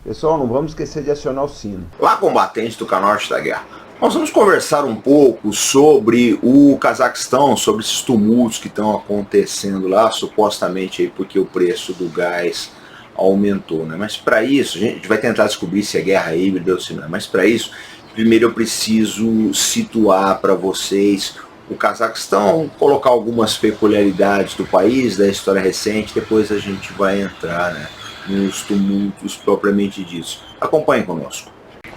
Pessoal, não vamos esquecer de acionar o sino. Olá, combatentes do canal Arte da Guerra. Nós vamos conversar um pouco sobre o Cazaquistão, sobre esses tumultos que estão acontecendo lá, supostamente aí porque o preço do gás aumentou, né? Mas para isso, a gente vai tentar descobrir se é guerra híbrida ou se não é. Mas para isso, primeiro eu preciso situar para vocês o Cazaquistão, colocar algumas peculiaridades do país, da história recente, depois a gente vai entrar, né, nos tumultos propriamente disso. Acompanhem conosco.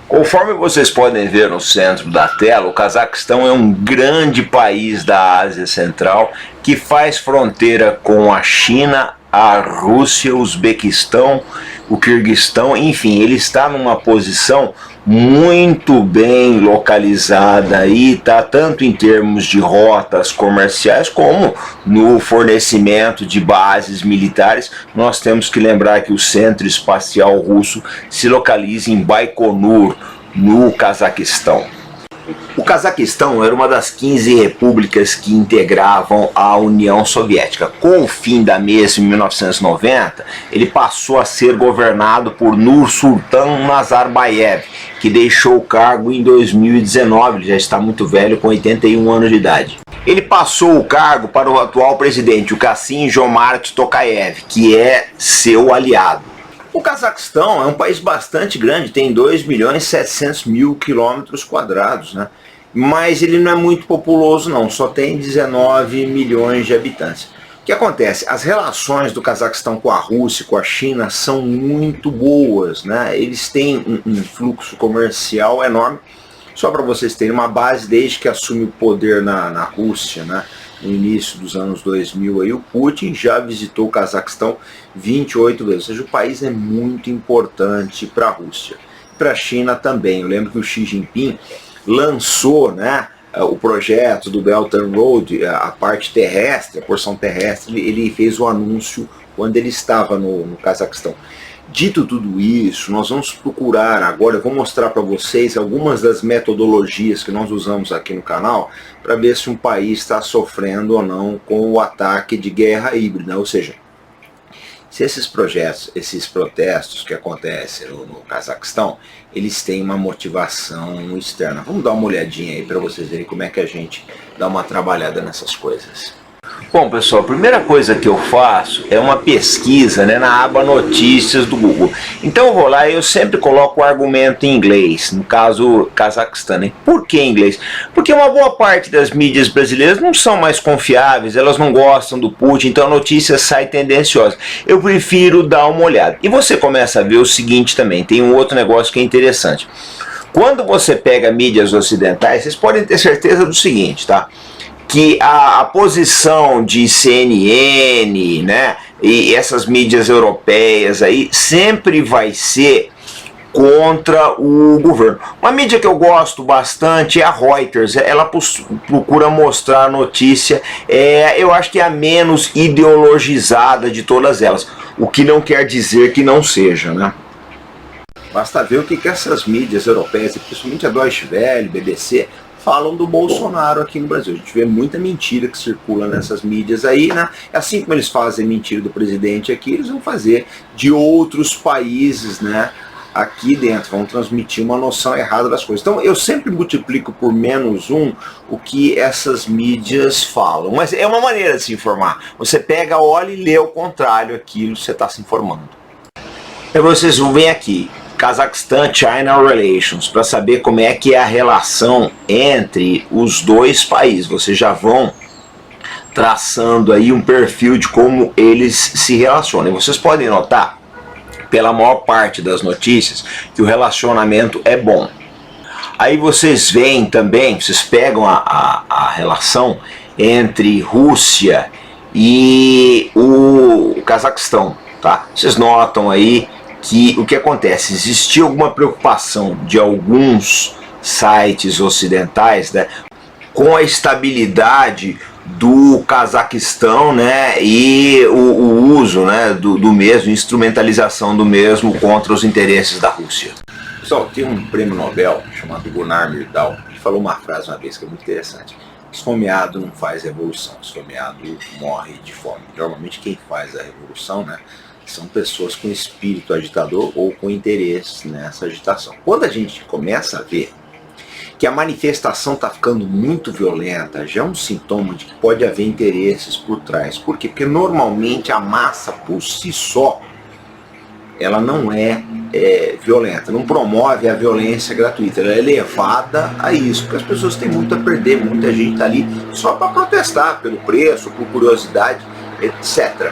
Conforme vocês podem ver no centro da tela, o Cazaquistão é um grande país da Ásia Central que faz fronteira com a China, a Rússia, o Uzbequistão, o Quirguistão, enfim, ele está numa posição muito bem localizada aí, tá, tanto em termos de rotas comerciais como no fornecimento de bases militares. Nós temos que lembrar que o Centro Espacial Russo se localiza em Baikonur, no Cazaquistão. O Cazaquistão era uma das 15 repúblicas que integravam a União Soviética. Com o fim da mesma em 1990, ele passou a ser governado por Nursultan Nazarbayev, que deixou o cargo em 2019, ele já está muito velho, com 81 anos de idade. Ele passou o cargo para o atual presidente, o Kassym-Jomart Tokayev, que é seu aliado. O Cazaquistão é um país bastante grande, tem 2.700.000 quilômetros quadrados, né? Mas ele não é muito populoso não, só tem 19 milhões de habitantes. O que acontece? As relações do Cazaquistão com a Rússia e com a China são muito boas, né? Eles têm um fluxo comercial enorme. Só para vocês terem uma base, desde que assume o poder na Rússia, né, no início dos anos 2000, aí, o Putin já visitou o Cazaquistão 28 vezes. Ou seja, o país é muito importante para a Rússia. Para a China também. Eu lembro que o Xi Jinping lançou, né, o projeto do Belt and Road, a parte terrestre, a porção terrestre, ele fez o anúncio quando ele estava no Cazaquistão. Dito tudo isso, nós vamos procurar agora, eu vou mostrar para vocês algumas das metodologias que nós usamos aqui no canal para ver se um país está sofrendo ou não com o ataque de guerra híbrida, ou seja, se esses projetos, esses protestos que acontecem no Cazaquistão, eles têm uma motivação externa. Vamos dar uma olhadinha aí para vocês verem como é que a gente dá uma trabalhada nessas coisas. Bom, pessoal, a primeira coisa que eu faço é uma pesquisa, né, na aba Notícias do Google. Então eu vou lá e eu sempre coloco o argumento em inglês, no caso Cazaquistão. Né? Por que em inglês? Porque uma boa parte das mídias brasileiras não são mais confiáveis, elas não gostam do Putin, então a notícia sai tendenciosa. Eu prefiro dar uma olhada. E você começa a ver o seguinte também, tem um outro negócio que é interessante. Quando você pega mídias ocidentais, vocês podem ter certeza do seguinte, tá? Que a posição de CNN, né, e essas mídias europeias aí sempre vai ser contra o governo. Uma mídia que eu gosto bastante é a Reuters. Ela procura mostrar a notícia, eu acho que é a menos ideologizada de todas elas, o que não quer dizer que não seja, né? Basta ver o que essas mídias europeias, principalmente a Deutsche Welle, BBC, falam do Bolsonaro aqui no Brasil. A gente vê muita mentira que circula nessas mídias aí, né? Assim como eles fazem mentira do presidente aqui, eles vão fazer de outros países, né, aqui dentro. Vão transmitir uma noção errada das coisas. Então eu sempre multiplico por -1 o que essas mídias falam. Mas é uma maneira de se informar. Você pega, olha e lê ao contrário aquilo que você está se informando. E vocês vão ver aqui. Cazaquistão-China Relations, para saber como é que é a relação entre os dois países. Vocês já vão traçando aí um perfil de como eles se relacionam. E vocês podem notar, pela maior parte das notícias, que o relacionamento é bom. Aí vocês veem também, vocês pegam a relação entre Rússia e o Cazaquistão, tá? Vocês notam aí que o que acontece, existia alguma preocupação de alguns sites ocidentais, né, com a estabilidade do Cazaquistão, né, e o uso, né, do mesmo, instrumentalização do mesmo contra os interesses da Rússia. Pessoal, tem um prêmio Nobel chamado Gunnar Myrdal, que falou uma frase uma vez que é muito interessante. Esfomeado não faz revolução, esfomeado morre de fome. Normalmente quem faz a revolução, né, São pessoas com espírito agitador ou com interesse nessa agitação. Quando a gente começa a ver que a manifestação está ficando muito violenta, já é um sintoma de que pode haver interesses por trás. Por quê? Porque normalmente a massa por si só, ela não é violenta, não promove a violência gratuita, ela é levada a isso, porque as pessoas têm muito a perder, muita gente está ali só para protestar pelo preço, por curiosidade, etc.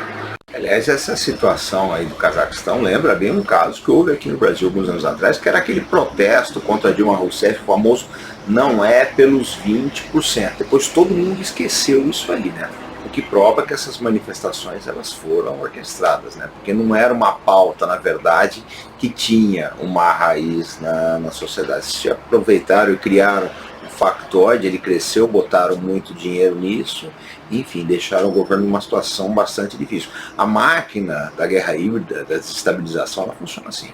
Aliás, essa situação aí do Cazaquistão lembra bem um caso que houve aqui no Brasil alguns anos atrás, que era aquele protesto contra Dilma Rousseff, o famoso não é pelos 20%. Depois todo mundo esqueceu isso aí, né? O que prova que essas manifestações elas foram orquestradas, né? Porque não era uma pauta, na verdade, que tinha uma raiz na sociedade. Se aproveitaram e criaram o factoide, ele cresceu, botaram muito dinheiro nisso, enfim, deixaram o governo numa situação bastante difícil. A máquina da guerra híbrida, da desestabilização, ela funciona assim.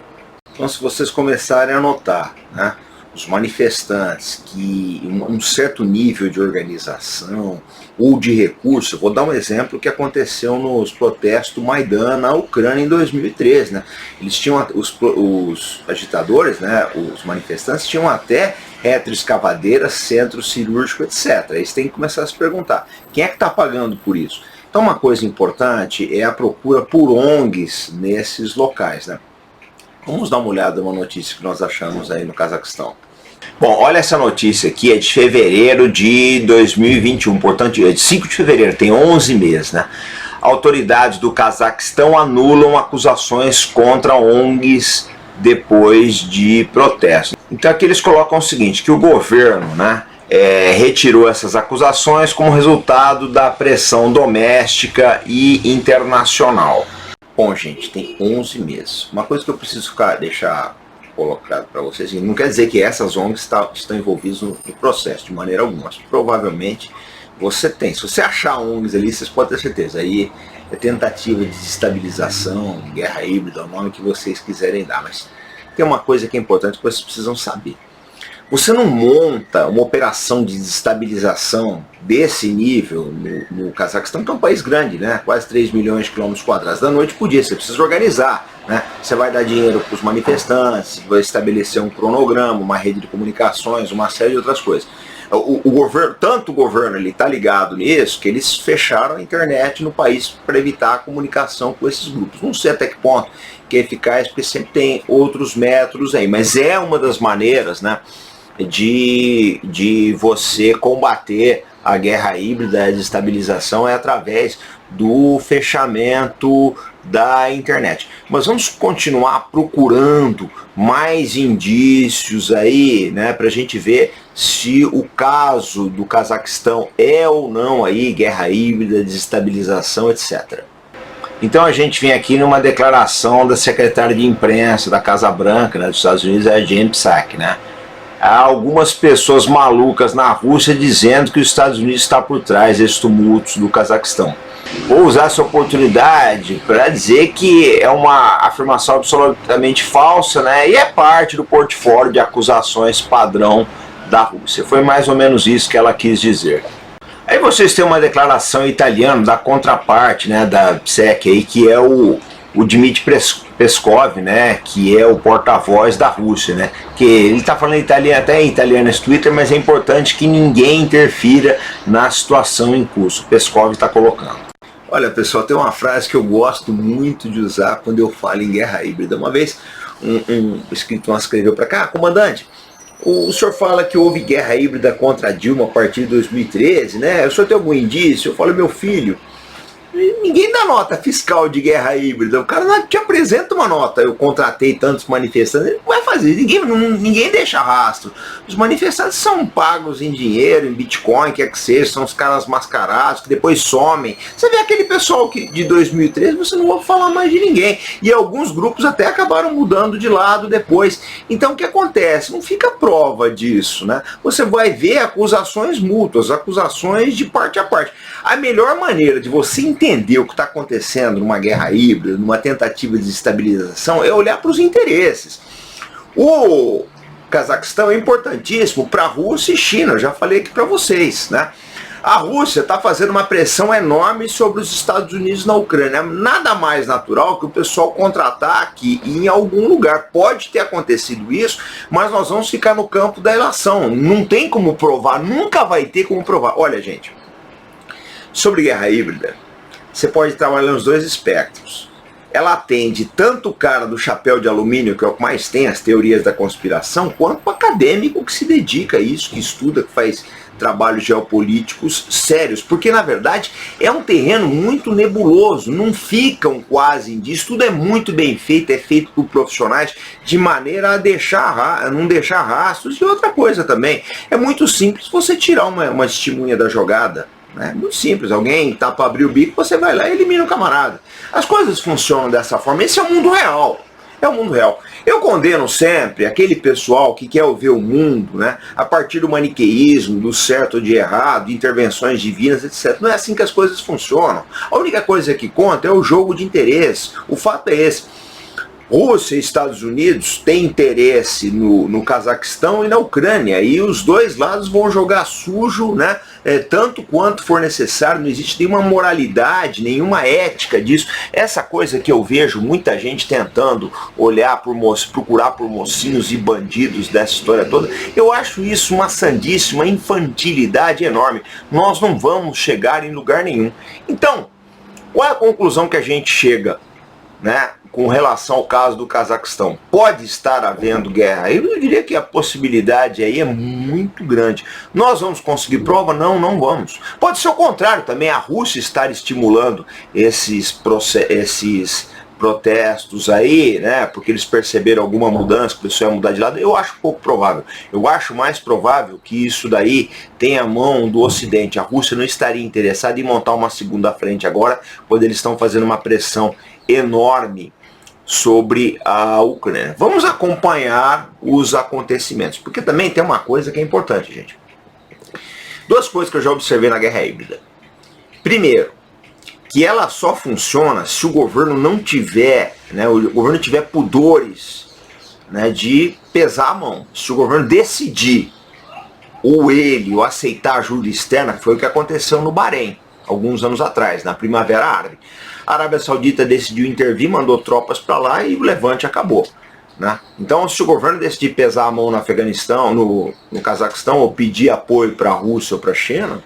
Então, se vocês começarem a notar, né, os manifestantes que um certo nível de organização ou de recurso, eu vou dar um exemplo que aconteceu nos protestos do Maidan na Ucrânia em 2013, né? Eles tinham os agitadores, né, os manifestantes tinham até retroescavadeiras, centro cirúrgico, etc. Eles têm que começar a se perguntar, quem é que está pagando por isso? Então uma coisa importante é a procura por ONGs nesses locais, né? Vamos dar uma olhada numa notícia que nós achamos aí no Cazaquistão. Bom, olha essa notícia aqui, é de fevereiro de 2021, portanto é de 5 de fevereiro, tem 11 meses, né? Autoridades do Cazaquistão anulam acusações contra ONGs depois de protesto. Então aqui eles colocam o seguinte, que o governo, né, retirou essas acusações como resultado da pressão doméstica e internacional. Bom, gente, tem 11 meses. Uma coisa que eu preciso deixar colocado para vocês, não quer dizer que essas ONGs estão envolvidas no processo, de maneira alguma. Mas provavelmente você tem. Se você achar ONGs ali, vocês podem ter certeza. Aí é tentativa de desestabilização, guerra híbrida, o nome que vocês quiserem dar. Mas tem uma coisa que é importante que vocês precisam saber. Você não monta uma operação de desestabilização desse nível no Cazaquistão, que é um país grande, né? Quase 3 milhões de quilômetros quadrados, da noite pro dia. Você precisa organizar, né? Você vai dar dinheiro para os manifestantes, vai estabelecer um cronograma, uma rede de comunicações, uma série de outras coisas. O governo, tanto o governo ele está ligado nisso, que eles fecharam a internet no país para evitar a comunicação com esses grupos. Não sei até que ponto que é eficaz, porque sempre tem outros métodos aí, mas é uma das maneiras, né, de você combater a guerra híbrida, a desestabilização, é através do fechamento da internet. Mas vamos continuar procurando mais indícios aí, né, para a gente ver se o caso do Cazaquistão é ou não aí guerra híbrida, desestabilização, etc. Então a gente vem aqui numa declaração da secretária de imprensa da Casa Branca, né, dos Estados Unidos, a Jen Psaki, né? Há algumas pessoas malucas na Rússia dizendo que os Estados Unidos está por trás desses tumultos do Cazaquistão. Vou usar essa oportunidade para dizer que é uma afirmação absolutamente falsa, né? E é parte do portfólio de acusações padrão da Rússia. Foi mais ou menos isso que ela quis dizer. Aí vocês têm uma declaração italiana da contraparte, né, da Psaki aí, que é o Dmitry Peskov, né, que é o porta-voz da Rússia, né, que ele está falando italiano, até em italiano nesse Twitter, mas é importante que ninguém interfira na situação em curso. O Peskov está colocando. Olha, pessoal, tem uma frase que eu gosto muito de usar quando eu falo em guerra híbrida. Uma vez um escritor escreveu para cá, comandante, o senhor fala que houve guerra híbrida contra a Dilma a partir de 2013, né? O senhor tem algum indício? Eu falo, meu filho, ninguém dá nota fiscal de guerra híbrida. O cara não te apresenta uma nota. Eu contratei tantos manifestantes. Ele não vai fazer. Ninguém deixa rastro. Os manifestantes são pagos em dinheiro, em Bitcoin, quer que seja. São os caras mascarados que depois somem. Você vê aquele pessoal que de 2013, você não ouve falar mais de ninguém. E alguns grupos até acabaram mudando de lado depois. Então o que acontece? Não fica prova disso, né? Você vai ver acusações mútuas, acusações de parte a parte. A melhor maneira de você entender o que está acontecendo numa guerra híbrida, numa tentativa de desestabilização, é olhar para os interesses. O Cazaquistão é importantíssimo para a Rússia e China, eu já falei aqui para vocês, né? A Rússia está fazendo uma pressão enorme sobre os Estados Unidos na Ucrânia. Nada mais natural que o pessoal contra-ataque em algum lugar. Pode ter acontecido isso, mas nós vamos ficar no campo da ilação. Não tem como provar, nunca vai ter como provar. Olha, gente, sobre guerra híbrida, você pode trabalhar nos dois espectros. Ela atende tanto o cara do chapéu de alumínio, que é o que mais tem as teorias da conspiração, quanto o acadêmico que se dedica a isso, que estuda, que faz trabalhos geopolíticos sérios, porque na verdade é um terreno muito nebuloso, não ficam quase indícios, tudo é muito bem feito, é feito por profissionais de maneira a não deixar rastros. E outra coisa também, é muito simples você tirar uma testemunha da jogada. É muito simples, alguém tá para abrir o bico, você vai lá e elimina o camarada. As coisas funcionam dessa forma, esse é o mundo real. É o mundo real. Eu condeno sempre aquele pessoal que quer ver o mundo, né, a partir do maniqueísmo, do certo ou de errado, de intervenções divinas, etc. Não é assim que as coisas funcionam. A única coisa que conta é o jogo de interesse. O fato é esse. Rússia e Estados Unidos têm interesse no Cazaquistão e na Ucrânia, e os dois lados vão jogar sujo, né, tanto quanto for necessário. Não existe nenhuma moralidade, nenhuma ética disso. Essa coisa que eu vejo muita gente tentando procurar por mocinhos e bandidos dessa história toda, eu acho isso uma sandice, uma infantilidade enorme. Nós não vamos chegar em lugar nenhum. Então, qual é a conclusão que a gente chega, né, com relação ao caso do Cazaquistão? Pode estar havendo guerra? Eu diria que a possibilidade aí é muito grande. Nós vamos conseguir prova? Não, não vamos. Pode ser o contrário também, a Rússia estar estimulando esses protestos aí, né, porque eles perceberam alguma mudança, que o pessoal ia mudar de lado. Eu acho pouco provável. Eu acho mais provável que isso daí tenha a mão do Ocidente. A Rússia não estaria interessada em montar uma segunda frente agora, quando eles estão fazendo uma pressão enorme sobre a Ucrânia. Vamos acompanhar os acontecimentos, porque também tem uma coisa que é importante, gente. Duas coisas que eu já observei na guerra híbrida. Primeiro, que ela só funciona se o governo não tiver, né, o governo tiver pudores, né, de pesar a mão. Se o governo decidir, ou aceitar ajuda externa, que foi o que aconteceu no Bahrein, alguns anos atrás, na Primavera Árabe. A Arábia Saudita decidiu intervir, mandou tropas para lá e o levante acabou, né? Então, se o governo decidir pesar a mão no Afeganistão, no Cazaquistão, ou pedir apoio para a Rússia ou para a China,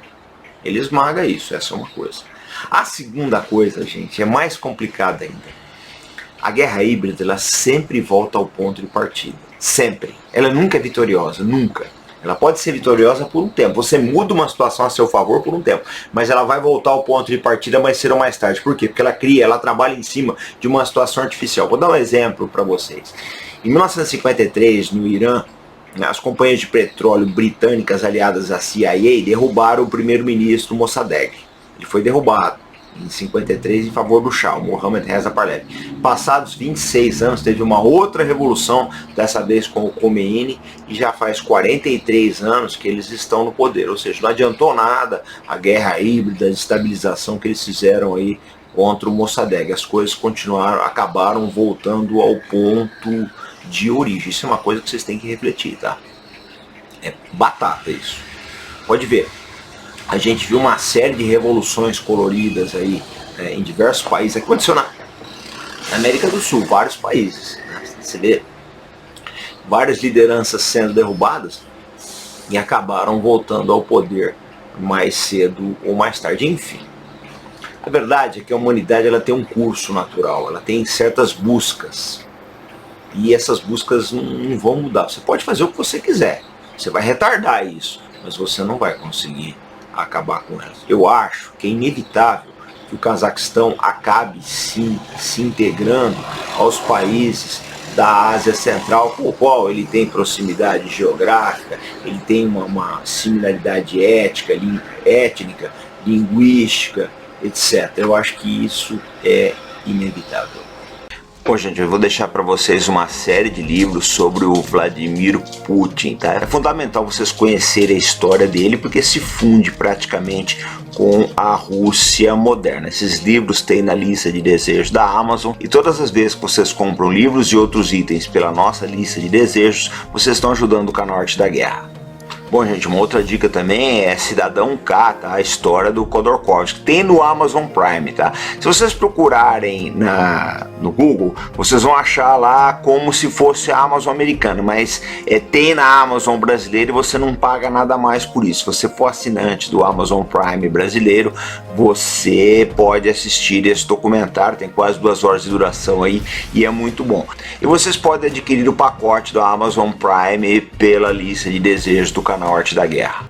ele esmaga isso. Essa é uma coisa. A segunda coisa, gente, é mais complicada ainda. A guerra híbrida, ela sempre volta ao ponto de partida. Sempre. Ela nunca é vitoriosa, nunca. Ela pode ser vitoriosa por um tempo. Você muda uma situação a seu favor por um tempo, mas ela vai voltar ao ponto de partida mais cedo ou mais tarde. Por quê? Porque ela trabalha em cima de uma situação artificial. Vou dar um exemplo para vocês. Em 1953, no Irã, as companhias de petróleo britânicas aliadas à CIA derrubaram o primeiro-ministro Mossadegh. Ele foi derrubado em 53 em favor do Shah, Mohammad Reza Pahlavi. Passados 26 anos teve uma outra revolução, dessa vez com o Khomeini, e já faz 43 anos que eles estão no poder. Ou seja, não adiantou nada a guerra híbrida, a estabilização que eles fizeram aí contra o Mossadegh. As coisas acabaram voltando ao ponto de origem. Isso é uma coisa que vocês têm que refletir, tá? É batata isso. Pode ver. A gente viu uma série de revoluções coloridas aí, em diversos países. Aconteceu na América do Sul, vários países, né? Você vê várias lideranças sendo derrubadas e acabaram voltando ao poder mais cedo ou mais tarde. Enfim, a verdade é que a humanidade, ela tem um curso natural, ela tem certas buscas, e essas buscas não vão mudar. Você pode fazer o que você quiser, você vai retardar isso, mas você não vai conseguir acabar com elas. Eu acho que é inevitável que o Cazaquistão acabe sim se integrando aos países da Ásia Central, com o qual ele tem proximidade geográfica, ele tem uma similaridade étnica, linguística, etc. Eu acho que isso é inevitável. Bom, gente, eu vou deixar para vocês uma série de livros sobre o Vladimir Putin, tá? É fundamental vocês conhecerem a história dele, porque se funde praticamente com a Rússia moderna. Esses livros tem na lista de desejos da Amazon, e todas as vezes que vocês compram livros e outros itens pela nossa lista de desejos, vocês estão ajudando o canal Arte da Guerra. Bom, gente, uma outra dica também é Cidadão K, tá? A história do Khodorkovsky. Tem no Amazon Prime, tá? Se vocês procurarem no Google, vocês vão achar lá como se fosse a Amazon americana, mas tem na Amazon brasileira e você não paga nada mais por isso. Se você for assinante do Amazon Prime brasileiro, você pode assistir esse documentário, tem quase 2 horas de duração aí e é muito bom. E vocês podem adquirir o pacote do Amazon Prime pela lista de desejos do canal Arte da Guerra.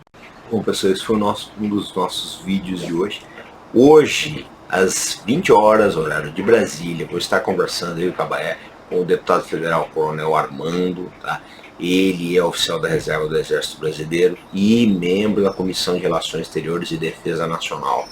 Bom, pessoal, esse foi um dos nossos vídeos de hoje. Hoje, às 20 horas, horário de Brasília, vou estar conversando aí com o deputado federal Coronel Armando, tá? Ele é oficial da reserva do Exército Brasileiro e membro da Comissão de Relações Exteriores e Defesa Nacional.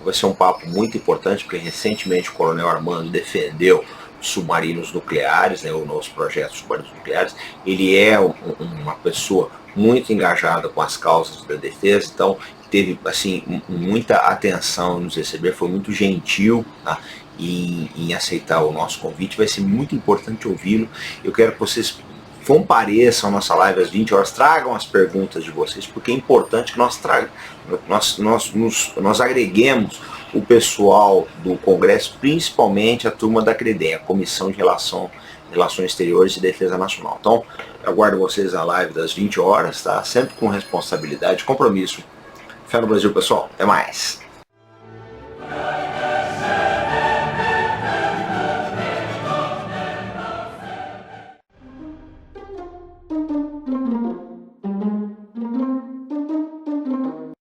Vai ser um papo muito importante, porque recentemente o Coronel Armando defendeu submarinos nucleares, né, o nosso projeto de submarinos nucleares. Ele é uma pessoa muito engajada com as causas da defesa, então teve assim muita atenção em nos receber, foi muito gentil, tá, em aceitar o nosso convite. Vai ser muito importante ouvi-lo. Eu quero que vocês compareçam a nossa live às 20 horas, tragam as perguntas de vocês, porque é importante que nós agreguemos o pessoal do Congresso, principalmente a turma da CREDEM, a Comissão de Relações Exteriores e Defesa Nacional. Então, eu aguardo vocês na live das 20 horas, tá? Sempre com responsabilidade, compromisso. Fé no Brasil, pessoal. Até mais.